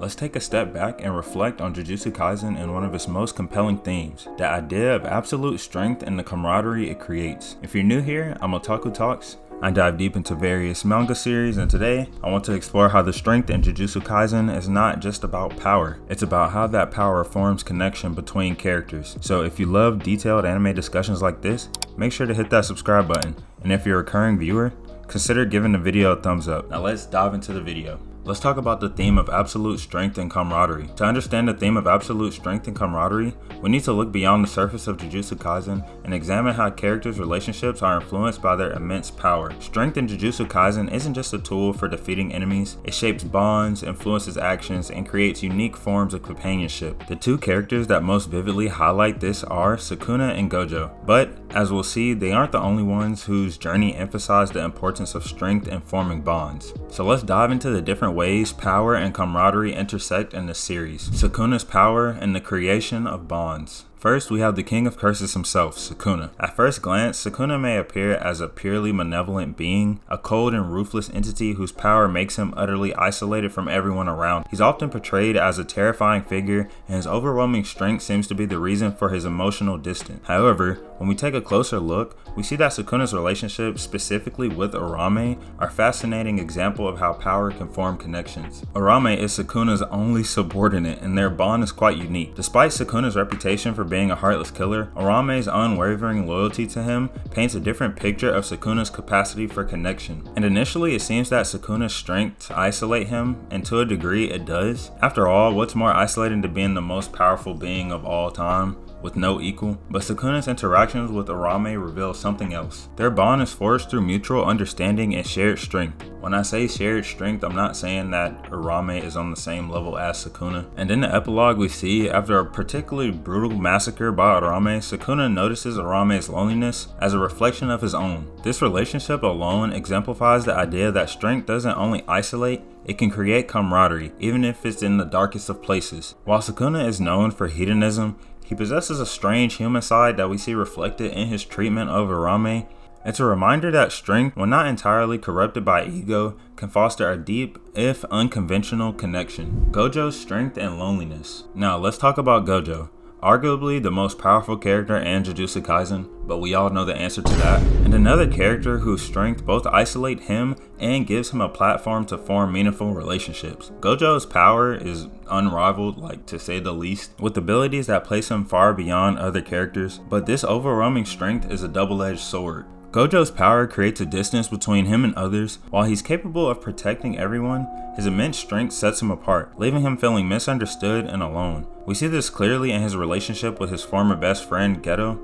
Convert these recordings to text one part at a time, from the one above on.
let's take a step back and reflect on Jujutsu Kaisen and one of its most compelling themes, the idea of absolute strength and the camaraderie it creates. If you're new here, I'm Otaku Talks. I dive deep into various manga series, and today I want to explore how the strength in Jujutsu Kaisen is not just about power, it's about how that power forms connection between characters. So if you love detailed anime discussions like this, make sure to hit that subscribe button, and if you're a recurring viewer, consider giving the video a thumbs up. Now let's dive into the video. Let's talk about the theme of absolute strength and camaraderie. To understand the theme of absolute strength and camaraderie, we need to look beyond the surface of Jujutsu Kaisen and examine how characters' relationships are influenced by their immense power. Strength in Jujutsu Kaisen isn't just a tool for defeating enemies, it shapes bonds, influences actions, and creates unique forms of companionship. The two characters that most vividly highlight this are Sukuna and Gojo, but as we'll see, they aren't the only ones whose journey emphasize the importance of strength and forming bonds. So let's dive into the different ways power and camaraderie intersect in this series. Sukuna's power and the creation of bonds. First, we have the King of Curses himself, Sukuna. At first glance, Sukuna may appear as a purely malevolent being, a cold and ruthless entity whose power makes him utterly isolated from everyone around. He's often portrayed as a terrifying figure, and his overwhelming strength seems to be the reason for his emotional distance. However, when we take a closer look, we see that Sukuna's relationships, specifically with Arame, are a fascinating example of how power can form connections. Arame is Sukuna's only subordinate, and their bond is quite unique. Despite Sukuna's reputation for being a heartless killer, Arame's unwavering loyalty to him paints a different picture of Sukuna's capacity for connection. And initially, it seems that Sukuna's strength to isolate him, and to a degree it does. After all, what's more isolating to being the most powerful being of all time, with no equal? But Sukuna's interactions with Arame reveal something else. Their bond is forged through mutual understanding and shared strength. When I say shared strength, I'm not saying that Arame is on the same level as Sukuna. And in the epilogue we see, after a particularly brutal massacre by Arame, Sukuna notices Arame's loneliness as a reflection of his own. This relationship alone exemplifies the idea that strength doesn't only isolate, it can create camaraderie, even if it's in the darkest of places. While Sukuna is known for hedonism, he possesses a strange human side that we see reflected in his treatment of Arame. It's a reminder that strength, when not entirely corrupted by ego, can foster a deep, if unconventional, connection. Gojo's strength and loneliness. Now let's talk about Gojo. Arguably the most powerful character in Jujutsu Kaisen, but we all know the answer to that. And another character whose strength both isolate him and gives him a platform to form meaningful relationships. Gojo's power is unrivaled, to say the least, with abilities that place him far beyond other characters, but this overwhelming strength is a double-edged sword. Gojo's power creates a distance between him and others. While he's capable of protecting everyone, his immense strength sets him apart, leaving him feeling misunderstood and alone. We see this clearly in his relationship with his former best friend, Geto.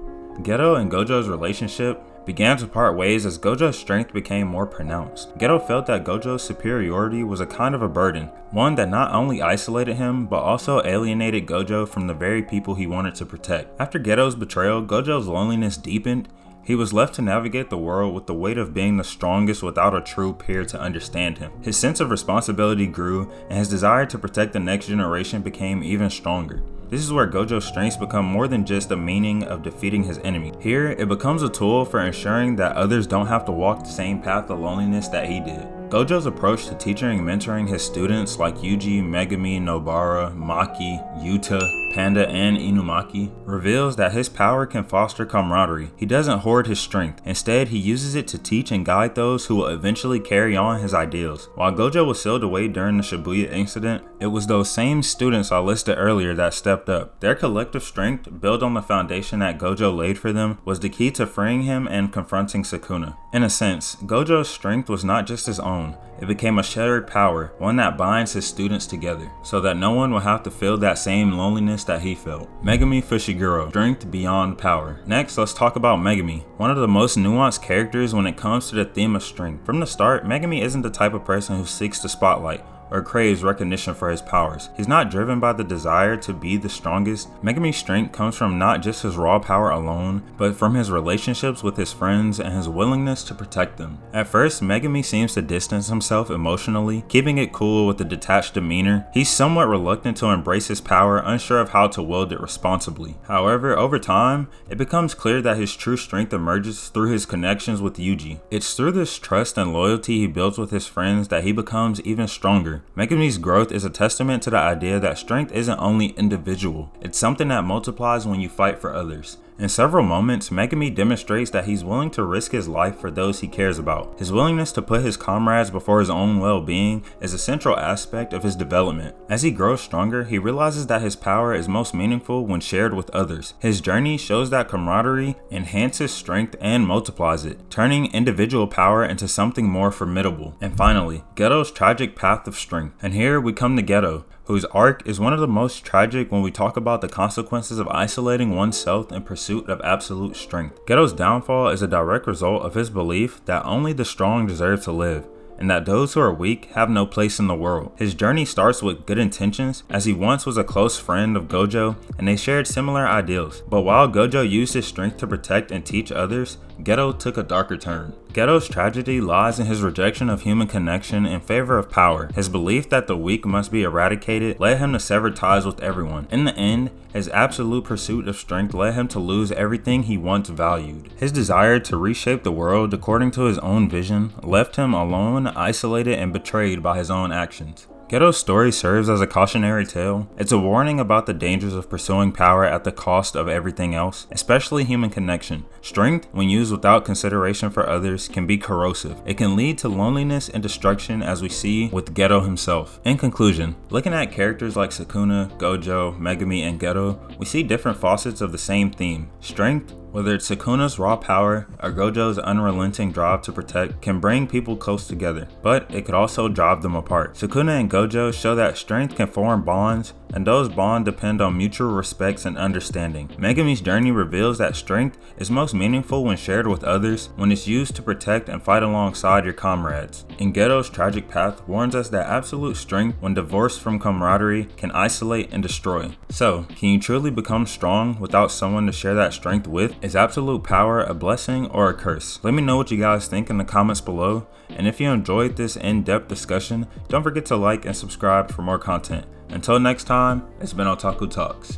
Geto and Gojo's relationship began to part ways as Gojo's strength became more pronounced. Geto felt that Gojo's superiority was a kind of a burden, one that not only isolated him, but also alienated Gojo from the very people he wanted to protect. After Geto's betrayal, Gojo's loneliness deepened. He was left to navigate the world with the weight of being the strongest without a true peer to understand him. His sense of responsibility grew, and his desire to protect the next generation became even stronger. This is where Gojo's strengths become more than just a meaning of defeating his enemy. Here, it becomes a tool for ensuring that others don't have to walk the same path of loneliness that he did. Gojo's approach to teaching and mentoring his students like Yuji, Megumi, Nobara, Maki, Yuta, Panda, and Inumaki reveals that his power can foster camaraderie. He doesn't hoard his strength. Instead, he uses it to teach and guide those who will eventually carry on his ideals. While Gojo was sealed away during the Shibuya incident, it was those same students I listed earlier that stepped up. Their collective strength, built on the foundation that Gojo laid for them, was the key to freeing him and confronting Sukuna. In a sense, Gojo's strength was not just his own. It became a shared power, one that binds his students together, so that no one will have to feel that same loneliness that he felt. Megumi Fushiguro, strength beyond power. Next, let's talk about Megumi, one of the most nuanced characters when it comes to the theme of strength. From the start, Megumi isn't the type of person who seeks the spotlight or craves recognition for his powers. He's not driven by the desire to be the strongest. Megumi's strength comes from not just his raw power alone, but from his relationships with his friends and his willingness to protect them. At first, Megumi seems to distance himself emotionally, keeping it cool with a detached demeanor. He's somewhat reluctant to embrace his power, unsure of how to wield it responsibly. However, over time, it becomes clear that his true strength emerges through his connections with Yuji. It's through this trust and loyalty he builds with his friends that he becomes even stronger. stronger. Megumi's growth is a testament to the idea that strength isn't only individual, it's something that multiplies when you fight for others. In several moments, Megumi demonstrates that he's willing to risk his life for those he cares about. His willingness to put his comrades before his own well-being is a central aspect of his development. As he grows stronger, he realizes that his power is most meaningful when shared with others. His journey shows that camaraderie enhances strength and multiplies it, turning individual power into something more formidable. And finally, Geto's tragic path of strength. And here we come to Geto, whose arc is one of the most tragic when we talk about the consequences of isolating oneself in pursuit of absolute strength. Geto's downfall is a direct result of his belief that only the strong deserve to live, and that those who are weak have no place in the world. His journey starts with good intentions, as he once was a close friend of Gojo and they shared similar ideals. But while Gojo used his strength to protect and teach others, Geto took a darker turn. Geto's tragedy lies in his rejection of human connection in favor of power. His belief that the weak must be eradicated led him to sever ties with everyone. In the end, his absolute pursuit of strength led him to lose everything he once valued. His desire to reshape the world according to his own vision left him alone, isolated, and betrayed by his own actions. Geto's story serves as a cautionary tale. It's a warning about the dangers of pursuing power at the cost of everything else, especially human connection. Strength, when used without consideration for others, can be corrosive. It can lead to loneliness and destruction, as we see with Geto himself. In conclusion, looking at characters like Sukuna, Gojo, Megumi, and Geto, we see different facets of the same theme. Strength, whether it's Sukuna's raw power or Gojo's unrelenting drive to protect, can bring people close together, but it could also drive them apart. Sukuna and Gojo show that strength can form bonds, and those bonds depend on mutual respect and understanding. Megumi's journey reveals that strength is most meaningful when shared with others, when it's used to protect and fight alongside your comrades. And Geto's tragic path warns us that absolute strength, when divorced from camaraderie, can isolate and destroy. So, can you truly become strong without someone to share that strength with? Is absolute power a blessing or a curse? Let me know what you guys think in the comments below, and if you enjoyed this in-depth discussion, don't forget to like and subscribe for more content. Until next time, it's been Otaku Talks.